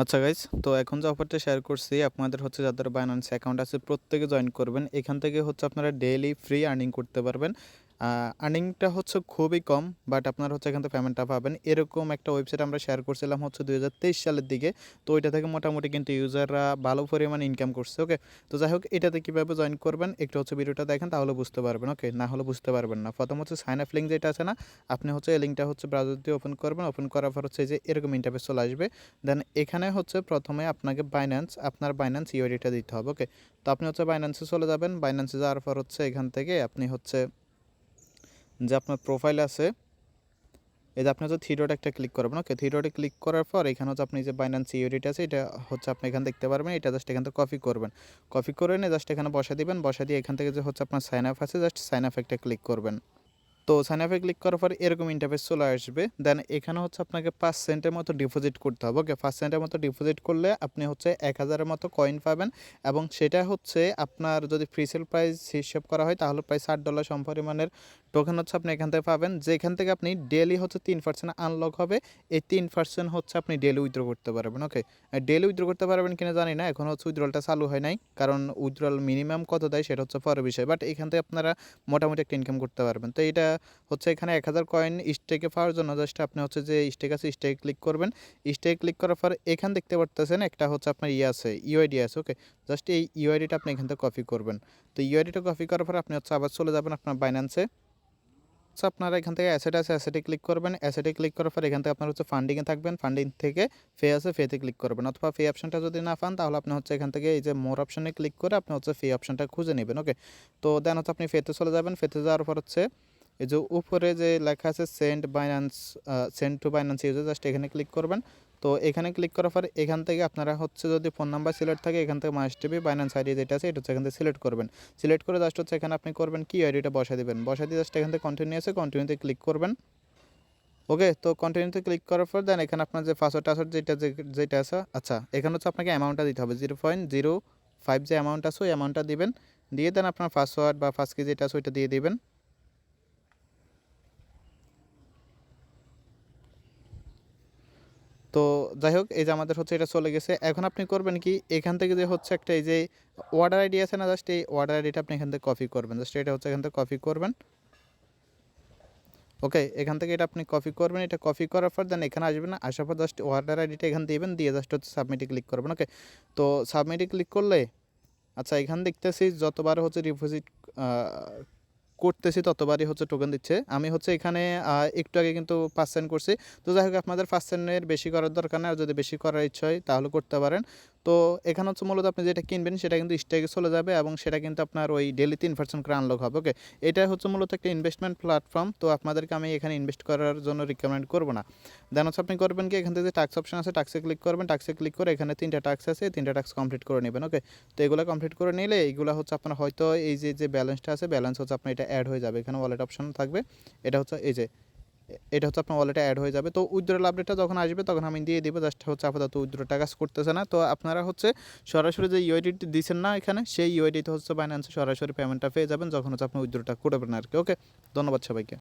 আচ্ছা গাইস, তো এখন যে অফারটা শেয়ার করছি আপনাদের হচ্ছে যাদের বাইন্যান্স অ্যাকাউন্ট আছে প্রত্যেকে জয়েন করবেন। এখান থেকে হচ্ছে আপনারা ডেইলি ফ্রি আর্নিং করতে পারবেন। আর্নিংটা হচ্ছে খুবই কম, বাট আপনারা হচ্ছে এখান থেকে পেমেন্টটা পাবেন। এরকম একটা ওয়েবসাইট আমরা শেয়ার করছিলাম হচ্ছে 2023 সালের দিকে। তো ওইটা থেকে মোটামুটি কিন্তু ইউজাররা ভালো পরিমাণে ইনকাম করছে। ওকে, তো যাই হোক, এটাতে কীভাবে জয়েন করবেন একটু হচ্ছে ভিডিওটা দেখেন, তাহলে বুঝতে পারবেন। ওকে, না হলে বুঝতে পারবেন না। প্রথম হচ্ছে সাইন আপ লিঙ্ক যেটা আছে না, আপনি হচ্ছে এই লিঙ্কটা হচ্ছে ব্রাউজার দিয়ে ওপেন করবেন। ওপেন করার পর হচ্ছে যে এরকম ইন্টারফেস চলে আসবে। দেন এখানে হচ্ছে প্রথমে আপনাকে আপনার বাইন্যান্স ইউআইডিটা দিতে হবে। ওকে, তো আপনি হচ্ছে বাইন্যান্সে চলে যাবেন। বাইন্যান্সে যাওয়ার পর হচ্ছে এখান থেকে আপনি হচ্ছে যে আপনার প্রোফাইল আছে, এই যে আপনি হচ্ছে থ্রি ডট একটা ক্লিক করবেন। ওকে, থ্রি ডটে ক্লিক করার পর এখানে হচ্ছে আপনি যে বাইন্যান্স ইউআইডিটা আছে এটা হচ্ছে আপনি এখানে দেখতে পারবেন। এটা জাস্ট এখান থেকে কপি করবেন। কপি করে নিয়ে জাস্ট এখানে বসা দিবেন। বসা দিয়ে এখান থেকে যে হচ্ছে আপনার সাইন আপ আছে, জাস্ট সাইন আপ একটা ক্লিক করবেন। তো সাইন আপে ক্লিক করার পর এরকম ইন্টারফেস চলে আসবে। দেন এখানে হচ্ছে আপনাকে 5 সেন্টের মতো ডিপোজিট করতে হবে। ওকে, 5 সেন্টের মতো ডিপোজিট করলে আপনি হচ্ছে 1000-এর মতো কয়েন পাবেন, এবং সেটা হচ্ছে আপনার যদি ফ্রি সেল প্রাইস হিসাব করা হয় তাহলে প্রায় $60 সমপরিমাণের টোকেন হচ্ছে আপনি এখান থেকে পাবেন, যেখান থেকে আপনি ডেলি হচ্ছে 3% আনলক হবে। এই 3% হচ্ছে আপনি ডেলি উইথড্র করতে পারবেন। ওকে, ডেলি উইথড্র করতে পারবেন কিনা জানি না, এখন হচ্ছে উইথড্রলটা চালু হয় নাই, কারণ উইথড্রল মিনিমাম কত দেয় সেটা হচ্ছে পরের বিষয়, বাট এখান থেকে আপনারা মোটামুটি একটা ইনকাম করতে পারবেন। তো এটা হচ্ছে এখানে 1000 কয়েন স্টেকে পাওয়ার জন্য জাস্ট আপনি হচ্ছে যে স্টেক আছে স্টেকে ক্লিক করবেন। স্টেকে ক্লিক করার পর এখান দেখতে পারতেছেন একটা হচ্ছে আপনার আছে, ইউআইডি আছে। ওকে, জাস্ট এই ইউআইডিটা আপনি এখান থেকে কপি করবেন। তো ইউআইডিটা কপি করার পর আপনি হচ্ছে আবার চলে যাবেন আপনার বাইন্যান্সে। আপনারা এখান থেকে অ্যাসেট আছে, অ্যাসেটে ক্লিক করবেন। অ্যাসেটে ক্লিক করার পর এখান থেকে আপনার হচ্ছে ফান্ডিংয়ে থাকবেন। ফান্ডিং থেকে ফে আছে, ফেতে ক্লিক করবেন, অথবা ফে অপশনটা যদি না পান তাহলে আপনি হচ্ছে এখান থেকে এই যে মোর অপশনে ক্লিক করে আপনি হচ্ছে ফে অপশনটা খুঁজে নেবেন। ওকে, তো দেন হচ্ছে আপনি ফেতে চলে যাবেন। ফেতে যাওয়ার পর হচ্ছে এই যে উপরে যে লেখা আছে send to Binance user, just এখানে ক্লিক করবেন। তো এখানে ক্লিক করার পর এখান থেকে আপনারা হচ্ছে যদি ফোন নাম্বার সিলেক্ট থাকে এখান থেকে মাস্ট বি বাইন্যান্স আইডি যেটা আছে এটা হচ্ছে এখান থেকে সিলেক্ট করবেন। সিলেক্ট করে জাস্ট হচ্ছে এখানে আপনি করবেন কি আইডিটা বসা দেবেন। বসা দিয়ে জাস্ট এখান থেকে কন্টিনিউ আছে, কন্টিনিউতে ক্লিক করবেন। ওকে, তো কন্টিনিউতে ক্লিক করার পর দেন এখানে আপনার যে পাসওয়ার্ড যেটা আছে, আচ্ছা এখানে হচ্ছে আপনাকে অ্যামাউন্টটা দিতে হবে। 0.05 যে অ্যামাউন্ট আছে ওই অ্যামাউন্টটা দিবেন। দিয়ে দেন আপনার পাসওয়ার্ড বা ফার্স্ট কি যেটা আছে ওইটা দিয়ে দিবেন। তো যাই হোক, এই যে আমাদের হচ্ছে এটা চলে গেছে। এখন আপনি করবেন কি, এখান থেকে যে হচ্ছে একটা এই যে অর্ডার আইডি আছে না, জাস্ট এই অর্ডার আইডিটা আপনি এখান থেকে কপি করবেন। জাস্ট এটা হচ্ছে এখান থেকে কপি করবেন। ওকে, এখান থেকে এটা আপনি কপি করবেন। এটা কপি করার পর দেন এখানে আসবেন, আসার পর জাস্ট অর্ডার আইডিটা এখানে দিবেন, দিয়ে জাস্ট হচ্ছে সাবমিটে ক্লিক করবেন। ওকে, তো সাবমিটে ক্লিক করলে আচ্ছা এখানে দেখতেছি যতবার হচ্ছে ডিপোজিট করতেছি ততবারই হচ্ছে টোকেন দিচ্ছে। আমি হচ্ছে এখানে একটু আগে কিন্তু 5 সেন্ট করছি। তো যাই হোক, আপনাদের 5 সেন্টের বেশি করার দরকার নেই, আর যদি বেশি করার ইচ্ছা হয় তাহলে করতে পারেন। তো এখানে হচ্ছে মূলত আপনি যেটা কিনবেন সেটা কিন্তু স্টেকে চলে যাবে, এবং সেটা কিন্তু আপনার ওই ডেলি 3% করে আনলক হবে। ওকে, এটা হচ্ছে মূলত একটা ইনভেস্টমেন্ট প্ল্যাটফর্ম। তো আপনাদেরকে আমি এখানে ইনভেস্ট করার জন্য রিকমেন্ড করবো না। দেন হচ্ছে আপনি করবেন কি, এখান থেকে যে টাস্ক অপশন আছে টাস্কে ক্লিক করবেন। টাস্কে ক্লিক করে এখানে 3টা টাস্ক আছে, 3টা টাস্ক কমপ্লিট করে নেবেন। ওকে, তো এগুলো কমপ্লিট করে নিলে এইগুলো হচ্ছে আপনার হয়তো এই যে ব্যালেন্সটা আছে ব্যালেন্স হচ্ছে আপনার এটা অ্যাড হয়ে যাবে। এখানে ওয়ালেট অপশন থাকবে, এটা হচ্ছে এই যে এটা হচ্ছে আপনার ওয়ালেটে অ্যাড হয়ে যাবে। তো উইথড্রল আপডেটটা যখন আসবে তখন আমি দিয়ে দিব। জাস্ট হচ্ছে আপাতত উইথড্রটা কাজ করতেছে না। তো আপনারা হচ্ছে সরাসরি যে ইউআইডিটি দিচ্ছেন না এখানে, সেই ইউআইডিতে হচ্ছে বাইন্যান্সে সরাসরি পেমেন্টটা পেয়ে যাবেন যখন হচ্ছে আপনি উইথড্রটা করবেন আর কি। ওকে, ধন্যবাদ সবাইকে।